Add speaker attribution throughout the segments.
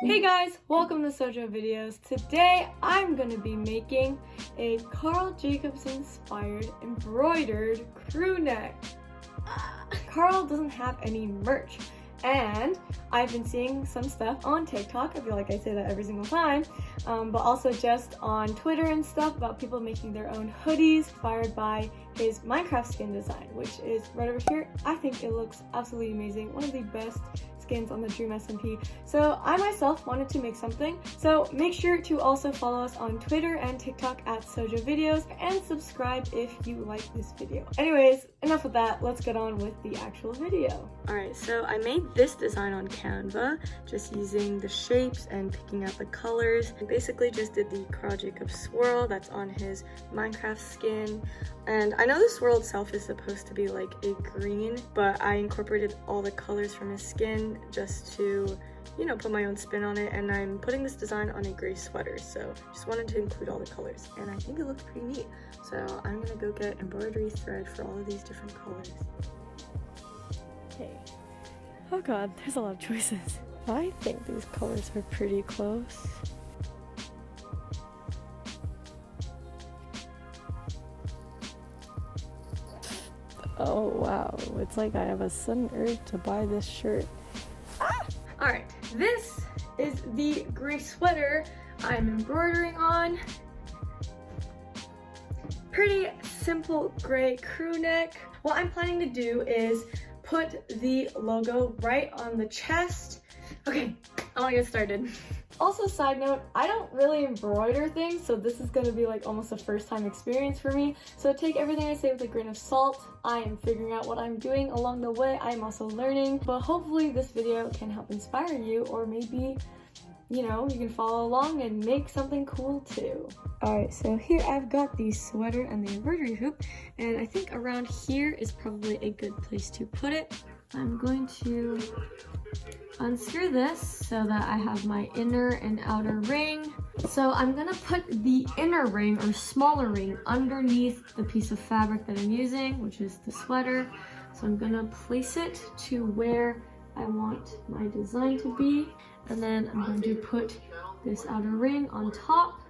Speaker 1: Hey guys, welcome to Sojo Videos. Today I'm going to be making a Karl Jacobs inspired embroidered crew neck. Karl doesn't have any merch and I've been seeing some stuff on TikTok, I feel like I say that every single time, but also just on Twitter and stuff about people making their own hoodies inspired by his Minecraft skin design, which is right over here. I think it looks absolutely amazing, one of the best skins on the Dream SMP. So I myself wanted to make something, so make sure to also follow us on Twitter and TikTok at Sojo Videos and subscribe if you like this video. Anyways, enough of that, let's get on with the actual video. Alright, so I made this design on Canva just using the shapes and picking out the colors. I basically just did the Karl Jacobs swirl that's on his Minecraft skin, and I know the swirl itself is supposed to be like a green, but I incorporated all the colors from his skin just to, you know, put my own spin on it, and I'm putting this design on a gray sweater, so just wanted to include all the colors, and I think it looks pretty neat. So I'm gonna go get embroidery thread for all of these different colors. Okay. Oh god, there's a lot of choices. I think these colors are pretty close. Oh wow, it's like I have a sudden urge to buy this shirt. Alright, this is the gray sweater I'm embroidering on. Pretty simple gray crew neck. What I'm planning to do is put the logo right on the chest. Okay, I want to get started. Also, side note, I don't really embroider things, so this is going to be like almost a first time experience for me. So take everything I say with a grain of salt. I am figuring out what I'm doing along the way. I am also learning, but hopefully this video can help inspire you, or maybe, you know, you can follow along and make something cool too. Alright, so here I've got the sweater and the embroidery hoop, and I think around here is probably a good place to put it. I'm going to unscrew this so that I have my inner and outer ring. So I'm gonna put the inner ring or smaller ring underneath the piece of fabric that I'm using, which is the sweater. So I'm gonna place it to where I want my design to be, and then I'm going to put this outer ring on top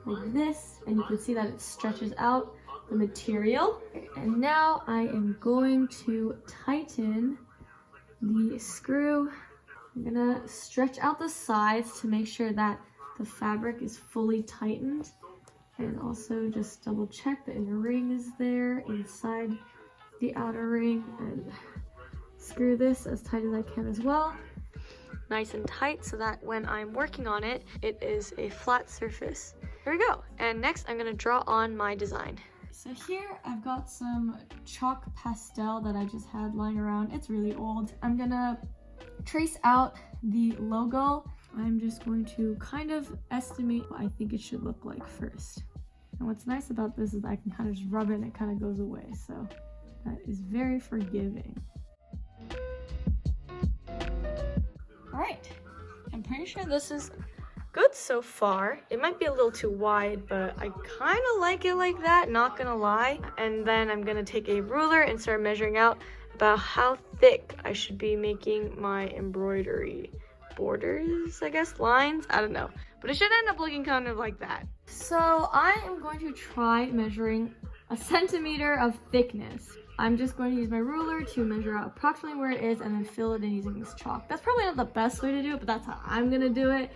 Speaker 1: like this, and you can see that it stretches out the material. And now I am going to tighten the screw. I'm gonna stretch out the sides to make sure that the fabric is fully tightened, and also just double check the inner ring is there inside the outer ring, and screw this as tight as I can as well. Nice and tight so that when I'm working on it, it is a flat surface. Here we go. And next I'm gonna draw on my design. So here I've got some chalk pastel that I just had lying around. It's really old. I'm gonna trace out the logo. I'm just going to kind of estimate what I think it should look like first. And what's nice about this is that I can kind of just rub it and it kind of goes away. So that is very forgiving. All right, I'm pretty sure this is good so far. It might be a little too wide, but I kind of like it like that, not gonna lie. And then I'm gonna take a ruler and start measuring out about how thick I should be making my embroidery borders, I guess, lines, I don't know. But it should end up looking kind of like that. So I am going to try measuring a centimeter of thickness. I'm just going to use my ruler to measure out approximately where it is and then fill it in using this chalk. That's probably not the best way to do it, but that's how I'm gonna do it.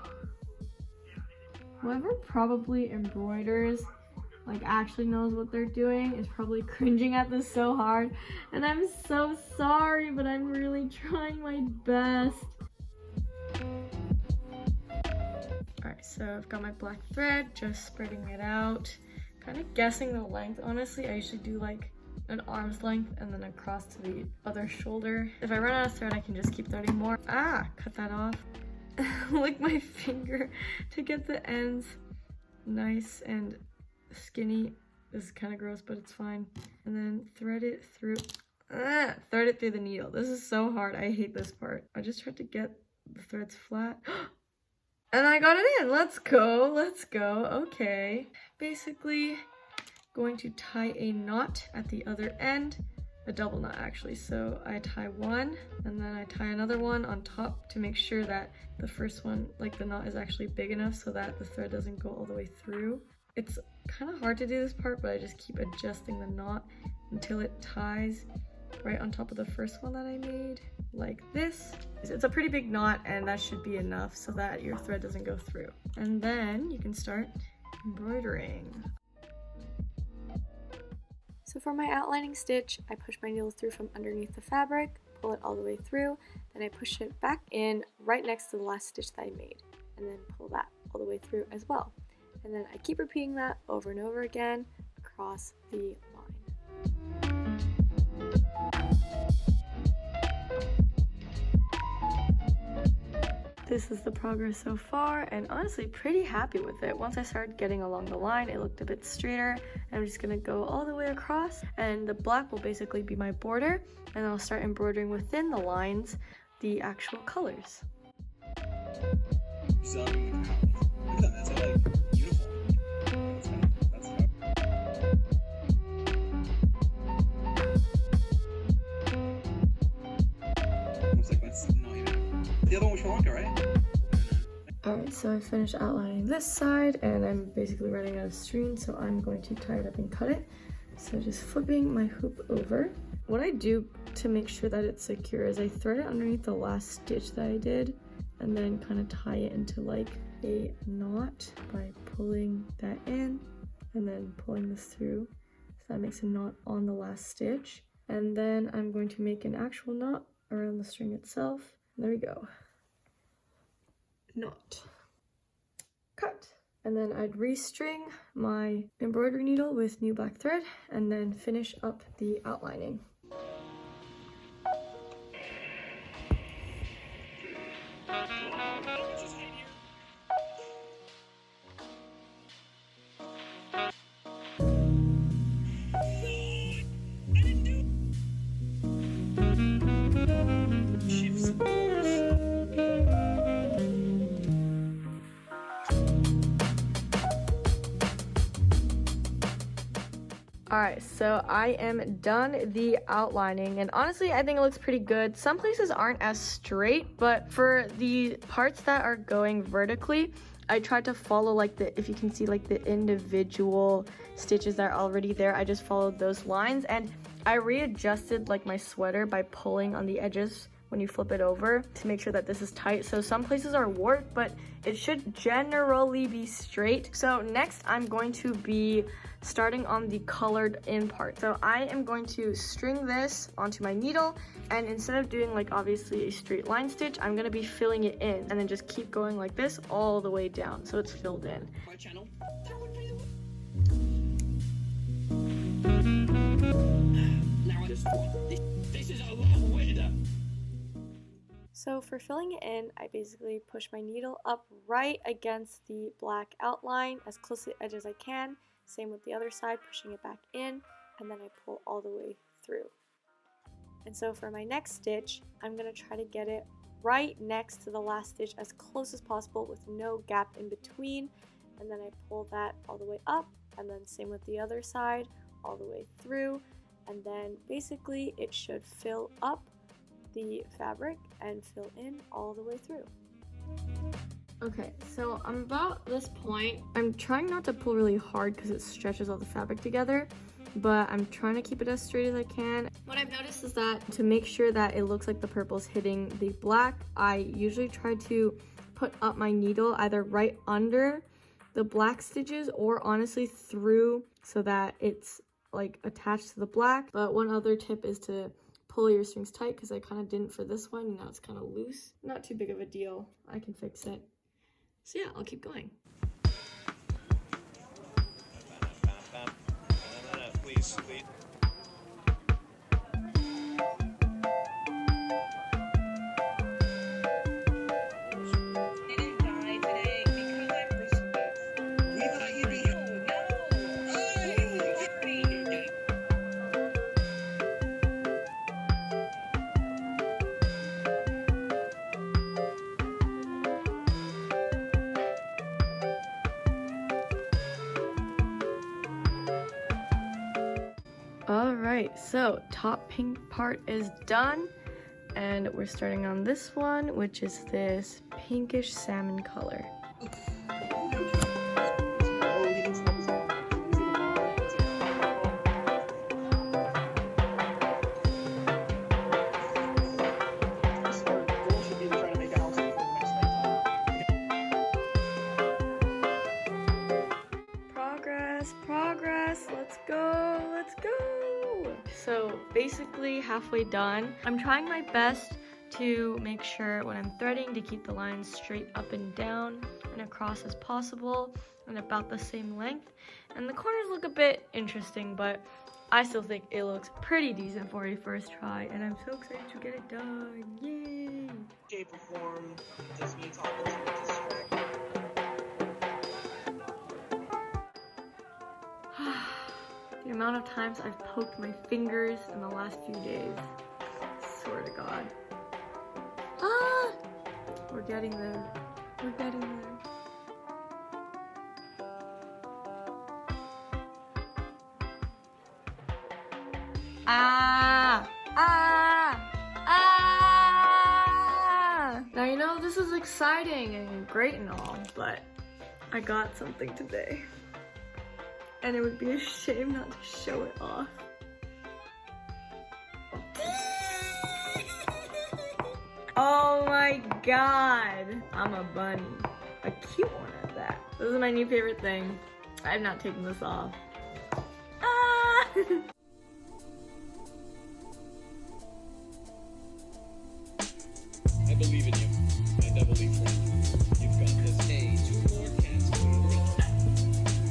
Speaker 1: Whoever probably embroiders, like actually knows what they're doing, is probably cringing at this so hard. And I'm so sorry, but I'm really trying my best. Alright, so I've got my black thread, just spreading it out. Kind of guessing the length. Honestly, I usually do like an arm's length and then across to the other shoulder. If I run out of thread, I can just keep threading more. Cut that off. Lick my finger to get the ends nice and skinny. This is kind of gross, but it's fine. And then thread it through the needle. This is so hard. I hate this part. I just tried to get the threads flat and I got it in. Let's go, let's go. Okay, basically going to tie a knot at the other end a double knot actually. So I tie one and then I tie another one on top to make sure that the first one, like the knot is actually big enough so that the thread doesn't go all the way through. It's kind of hard to do this part, but I just keep adjusting the knot until it ties right on top of the first one that I made, like this. It's a pretty big knot and that should be enough so that your thread doesn't go through. And then you can start embroidering. So for my outlining stitch, I push my needle through from underneath the fabric, pull it all the way through, then I push it back in right next to the last stitch that I made, and then pull that all the way through as well. And then I keep repeating that over and over again across the line. This is the progress so far, and honestly pretty happy with it. Once I started getting along the line, it looked a bit straighter, and I'm just gonna go all the way across, and the black will basically be my border, and I'll start embroidering within the lines the actual colors.
Speaker 2: So, look at that, that's like uniform. That's almost like that's not even. The other one was longer, right?
Speaker 1: Alright, so I finished outlining this side and I'm basically running out of string, so I'm going to tie it up and cut it. So just flipping my hoop over. What I do to make sure that it's secure is I thread it underneath the last stitch that I did and then kind of tie it into like a knot by pulling that in and then pulling this through. So that makes a knot on the last stitch. And then I'm going to make an actual knot around the string itself. There we go. Knot. Cut. And then I'd restring my embroidery needle with new black thread and then finish up the outlining. Alright, so I am done the outlining, and honestly I think it looks pretty good. Some places aren't as straight, but for the parts that are going vertically, I tried to follow like if you can see like the individual stitches that are already there, I just followed those lines, and I readjusted like my sweater by pulling on the edges when you flip it over to make sure that this is tight. So some places are warped, but it should generally be straight. So next I'm going to be starting on the colored in part. So I am going to string this onto my needle, and instead of doing like obviously a straight line stitch, I'm going to be filling it in and then just keep going like this all the way down so it's filled in.
Speaker 2: My channel. Now this is a lot weirder.
Speaker 1: So for filling it in, I basically push my needle up right against the black outline as close to the edge as I can. Same with the other side, pushing it back in, and then I pull all the way through. And so for my next stitch, I'm going to try to get it right next to the last stitch as close as possible with no gap in between. And then I pull that all the way up, and then same with the other side, all the way through. And then basically it should fill up the fabric and fill in all the way through. Okay, so I'm about this point. I'm trying not to pull really hard because it stretches all the fabric together, but I'm trying to keep it as straight as I can. What I've noticed is that to make sure that it looks like the purple is hitting the black, I usually try to put up my needle either right under the black stitches or honestly through so that it's like attached to the black. But one other tip is to pull your strings tight, because I kind of didn't for this one and now it's kind of loose. Not too big of a deal, I can fix it. So yeah, I'll keep going.
Speaker 2: Please.
Speaker 1: Alright, So top pink part is done, and we're starting on this one, which is this pinkish salmon color. Progress, let's go. So basically halfway done. I'm trying my best to make sure when I'm threading to keep the lines straight up and down and across as possible and about the same length. And the corners look a bit interesting, but I still think it looks pretty decent for a first try, and I'm so excited to get it done. Yay!
Speaker 2: Shape or form just means all the distract.
Speaker 1: The amount of times I've poked my fingers in the last few days. Swear to God. Ah! We're getting there. We're getting there. Ah! Ah! Ah! Now you know this is exciting and great and all, but I got something today. And it would be a shame not to show it off. Oh my God! I'm a bunny. A cute one at that. This is my new favorite thing. I have not taken this off. Ah!
Speaker 2: I believe in you, my double leaf friend. You've got this. Hey, 2 more cats, please.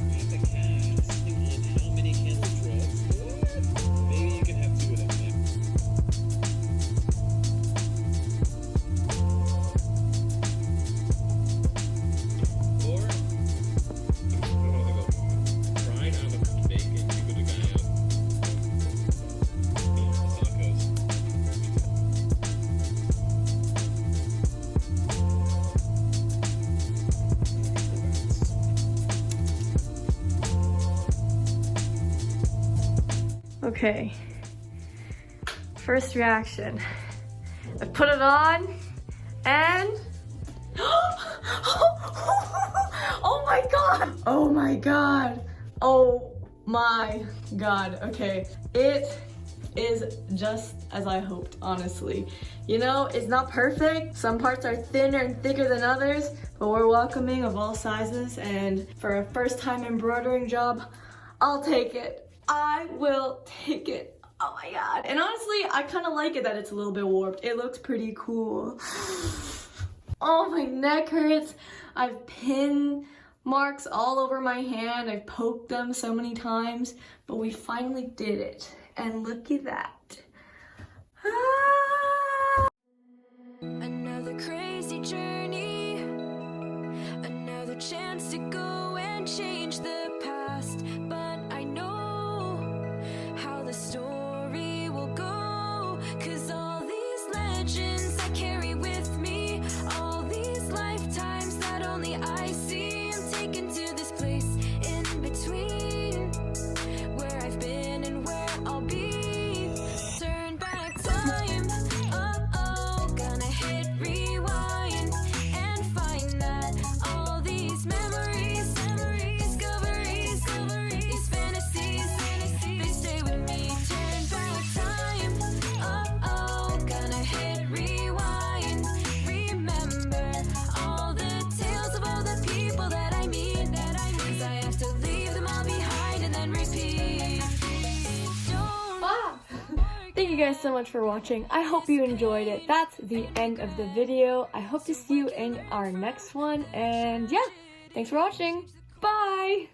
Speaker 2: Not the cats. Think on how many cats draw. Maybe you can have 2 of them then. Or, fried avocado bacon. You could have got tacos.
Speaker 1: Okay, first reaction. I put it on and oh my God! Oh my God! Oh my God! Okay, it is just as I hoped, honestly. You know, it's not perfect. Some parts are thinner and thicker than others, but we're welcoming of all sizes, and for a first time embroidering job, I'll take it. I will take it. Oh my God. And honestly, I kind of like it that it's a little bit warped. It looks pretty cool. Oh, my neck hurts. I've pin marks all over my hand. I've poked them so many times, but we finally did it. And look at that. Ah!
Speaker 3: Another crazy journey, another chance to go and change the past, but I know how the story will go, 'cause all these legends I carry with me, all these lifetimes that only I see, I'm taken to this place in between, where I've been and where I'll be. Turn back time, oh, gonna hit rewind and find that all these memories, discoveries, these fantasies, they stay with me. Turn back time, oh, gonna hit rewind, remember all the tales of all the people that I meet, 'cause I have to leave them all behind and then repeat.
Speaker 1: Thank you guys so much for watching. I hope you enjoyed it. That's the end of the video. I hope to see you in our next one. And yeah, thanks for watching. Bye!